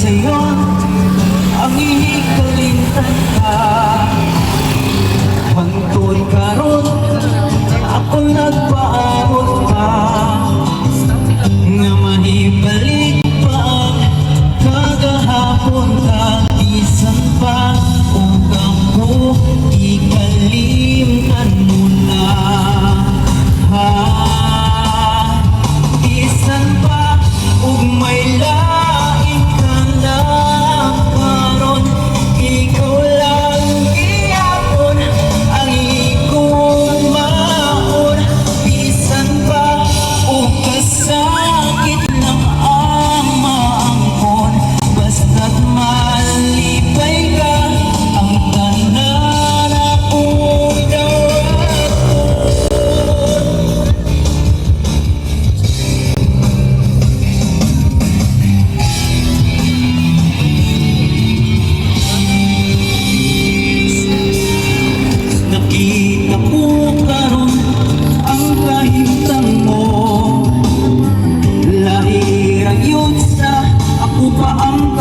sa'yo ang ihikalingtan ka. Hangtod karon ako nagpaabot ka, nga mahibalik pa kagahapon ka. Bisan pa kung ako ikalimtan mo na, ha? Bisan pa ug may lain ka na karon, ikaw lang gihapon ang ikong maon. Bisan pa ug kasakit lang ang maangkon, basta't malipay ka ang tanan akong dawaton. Nakita ko karon ang kahimtang mo, lahirang yun sa ako pa ang